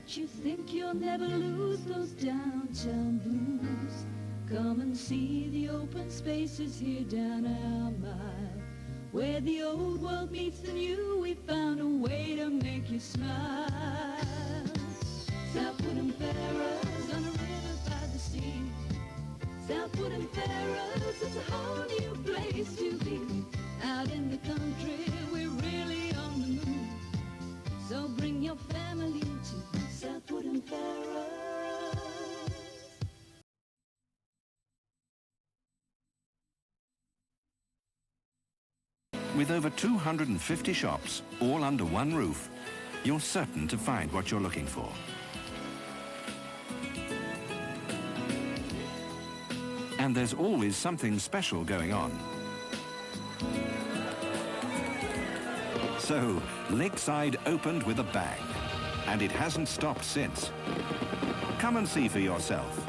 Bet you think you'll never lose those downtown blues. Come and see the open spaces here down our mile. Where the old world meets the new, we found a way to make you smile. Southwood and Farrows on a river by the sea. Southwood and Farrows, it's a whole new place to be. Out in the country, we're really on the move. So bring your family to Southwood and Farrows. With over 250 shops, all under one roof, you're certain to find what you're looking for. And there's always something special going on. So, Lakeside opened with a bang, and it hasn't stopped since. Come and see for yourself.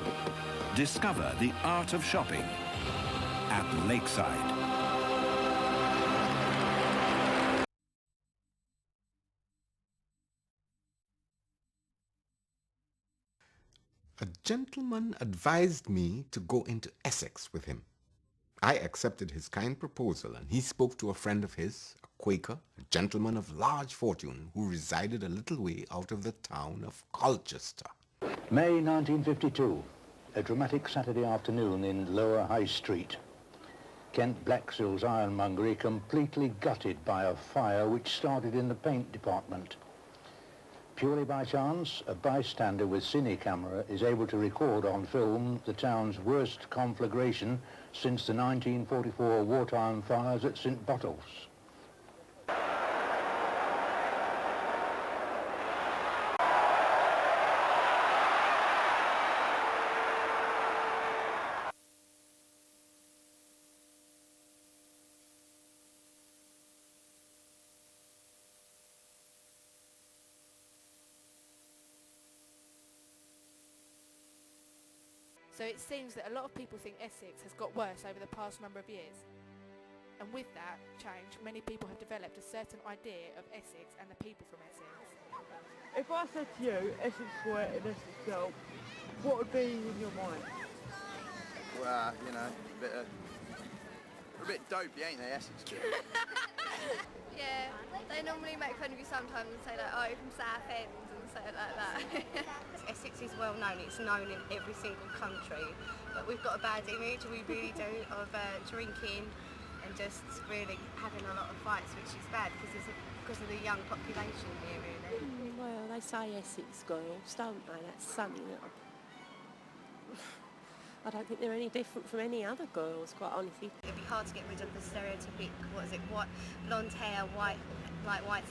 Discover the art of shopping at Lakeside. A gentleman advised me to go into Essex with him. I accepted his kind proposal, and he spoke to a friend of his, a Quaker, a gentleman of large fortune, who resided a little way out of the town of Colchester. May 1952, a dramatic Saturday afternoon in Lower High Street. Kent Blacksill's ironmongery completely gutted by a fire which started in the paint department. Purely by chance, a bystander with cine camera is able to record on film the town's worst conflagration since the 1944 wartime fires at St. Bottles. So it seems that a lot of people think Essex has got worse over the past number of years. And with that change, many people have developed a certain idea of Essex and the people from Essex. If I said to you, Essex Square in Essex Hill, what would be in your mind? Well, you know, a bit dopey, ain't they, Essex? Yeah, they normally make fun of you sometimes and say like, oh, you're from Southend and say it like that. Essex is well known, it's known in every single country, but we've got a bad image, we really do, of drinking and just really having a lot of fights, which is bad because of the young population here, really. Well, they say Essex girls, don't they? That's sunny little. I don't think they're any different from any other girls, quite honestly. It'd be hard to get rid of the stereotypic, what is it, blonde hair, white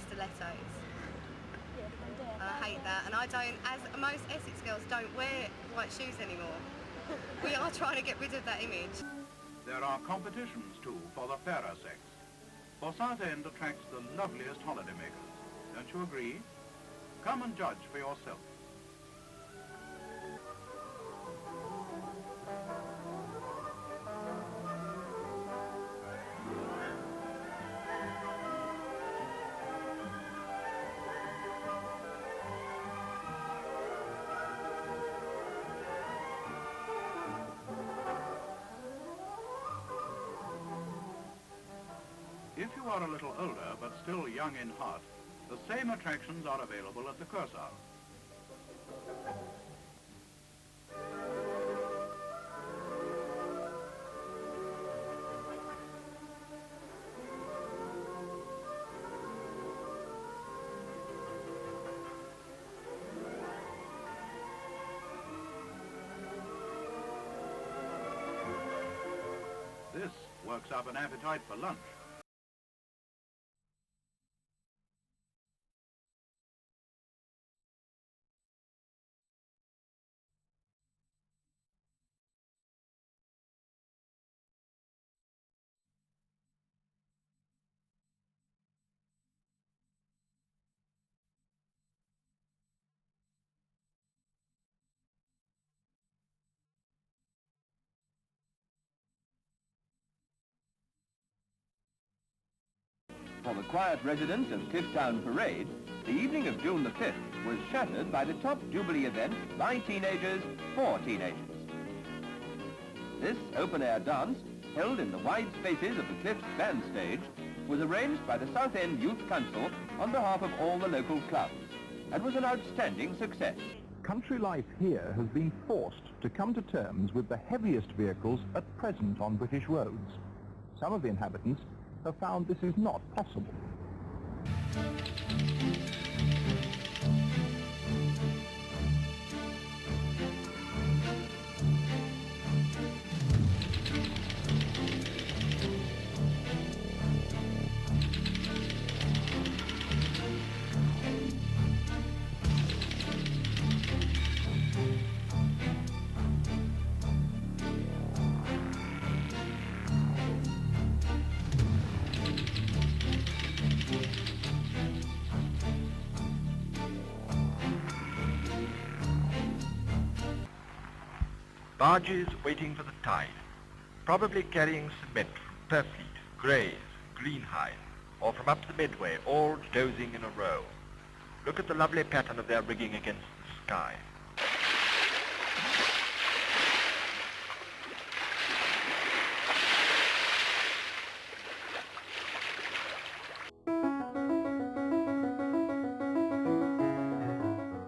stilettos. I hate that, and I don't, as most Essex girls don't wear white shoes anymore. We are trying to get rid of that image. There are competitions too for the fairer sex. For Southend attracts the loveliest holiday makers. Don't you agree? Come and judge for yourself. If you are a little older but still young in heart, the same attractions are available at the Kursaal. This works up an appetite for lunch. For the quiet residents of Clifftown Parade, the evening of June the 5th was shattered by the top Jubilee event by teenagers for teenagers. This open-air dance, held in the wide spaces of the Cliffs band stage, was arranged by the Southend Youth Council on behalf of all the local clubs, and was an outstanding success. Country life here has been forced to come to terms with the heaviest vehicles at present on British roads. Some of the inhabitants have found this is not possible. Barges waiting for the tide, probably carrying cement from Purfleet, Grays, Greenhithe, or from up the Medway, all dozing in a row. Look at the lovely pattern of their rigging against the sky.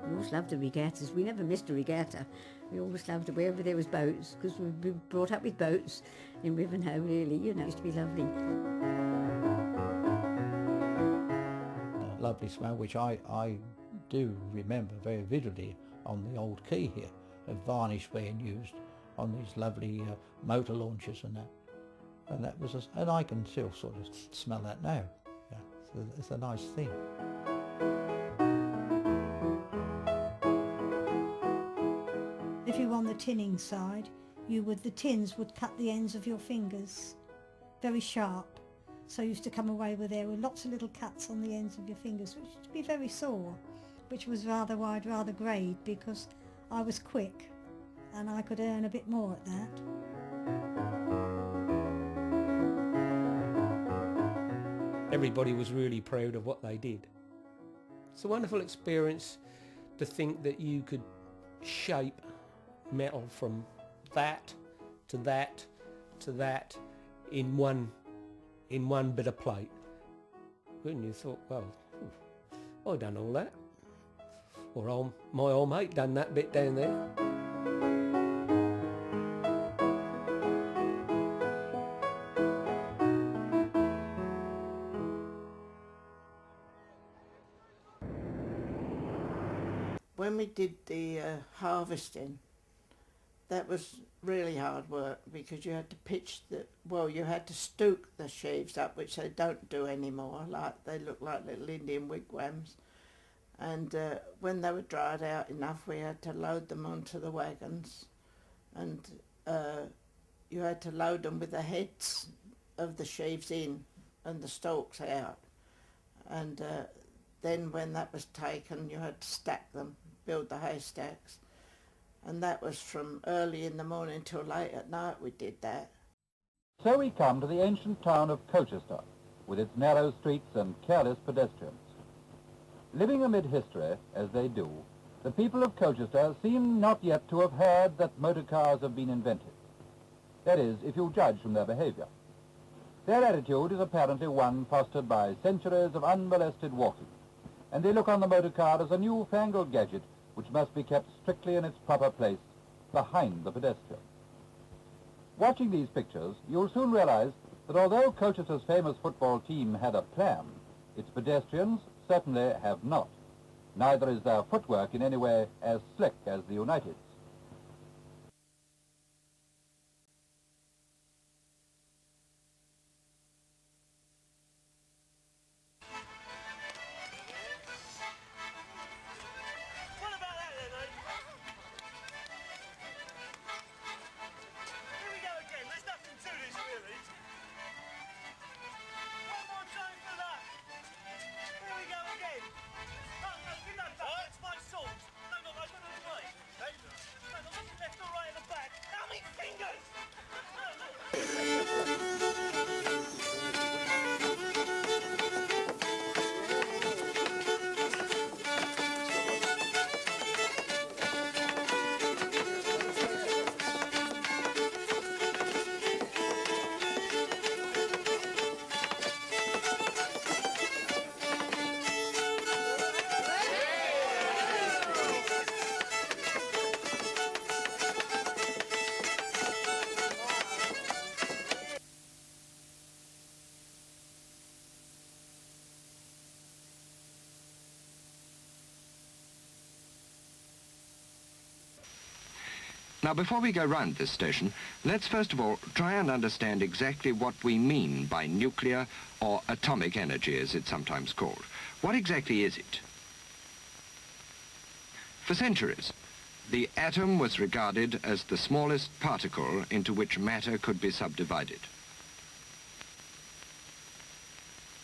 We always loved the regattas. We never missed a regatta. We always loved it wherever there was boats, because we were brought up with boats in Rivenhoe, really, you know. It used to be lovely. Lovely smell, which I do remember very vividly on the old quay here, of varnish being used on these lovely motor launches and that. And that was, and I can still sort of smell that now. Yeah, so it's a nice thing. If you were on the tinning side, the tins would cut the ends of your fingers, very sharp. So you used to come away with lots of little cuts on the ends of your fingers, which would be very sore, which was rather why I'd rather grade, because I was quick and I could earn a bit more at that. Everybody was really proud of what they did. It's a wonderful experience to think that you could shape metal from that to that to that in one bit of plate. And you thought, well, I done all that. Or my old mate done that bit down there. When we did the harvesting, that was really hard work, because you had to you had to stook the sheaves up, which they don't do anymore. They look like little Indian wigwams. And when they were dried out enough, we had to load them onto the wagons, and you had to load them with the heads of the sheaves in and the stalks out. And then when that was taken, you had to stack them, build the haystacks. And that was from early in the morning till late at night we did that. So we come to the ancient town of Colchester, with its narrow streets and careless pedestrians. Living amid history, as they do, the people of Colchester seem not yet to have heard that motor cars have been invented. That is, if you judge from their behaviour. Their attitude is apparently one fostered by centuries of unmolested walking, and they look on the motor car as a new-fangled gadget which must be kept strictly in its proper place, behind the pedestrian. Watching these pictures, you'll soon realise that although Colchester's famous football team had a plan, its pedestrians certainly have not. Neither is their footwork in any way as slick as the United's. Now, before we go round this station, let's first of all try and understand exactly what we mean by nuclear or atomic energy, as it's sometimes called. What exactly is it? For centuries, the atom was regarded as the smallest particle into which matter could be subdivided.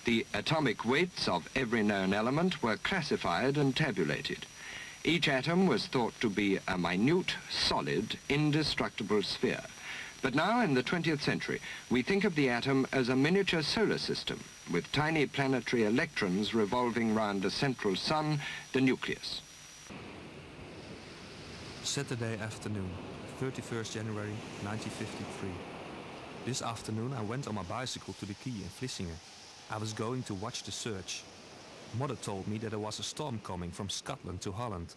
The atomic weights of every known element were classified and tabulated. Each atom was thought to be a minute, solid, indestructible sphere. But now, in the 20th century, we think of the atom as a miniature solar system, with tiny planetary electrons revolving round a central sun, the nucleus. Saturday afternoon, 31st January 1953. This afternoon I went on my bicycle to the quay in Vlissingen. I was going to watch the search. Mother told me that there was a storm coming from Scotland to Holland.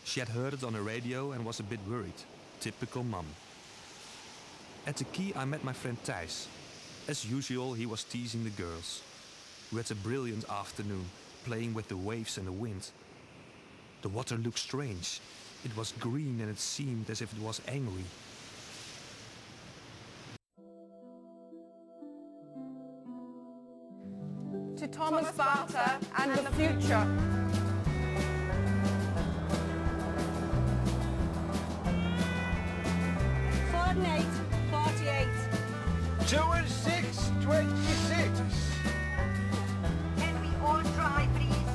She had heard it on the radio and was a bit worried. Typical mum. At the quay I met my friend Thijs. As usual, he was teasing the girls. We had a brilliant afternoon, playing with the waves and the wind. The water looked strange. It was green and it seemed as if it was angry. To Thomas Barter and the future. Four and 8, 48. 2 and 6, 26. Can we all try, please?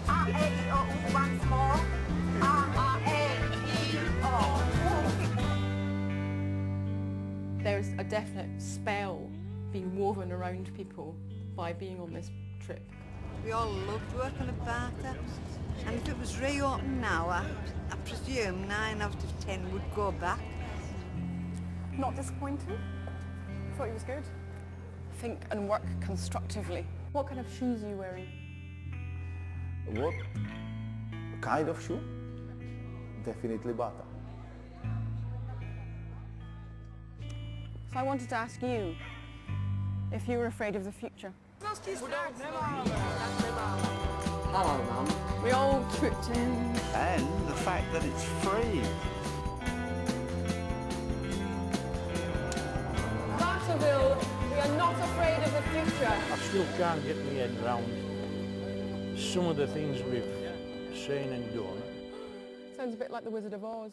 R-A-E-O once more. R-A-E-O. There's a definite spell being woven around people by being on this trip. We all loved working at Barter, and if it was reopened now, I presume 9 out of 10 would go back. Not disappointing. Thought it was good. Think and work constructively. What kind of shoes are you wearing? What kind of shoe? Definitely Bata. So I wanted to ask you if you were afraid of the future. Hello, Mum. We all tripped in. And the fact that it's free. Barterville, we are not afraid of the future. I still can't get my head round some of the things we've seen and done. Sounds a bit like the Wizard of Oz.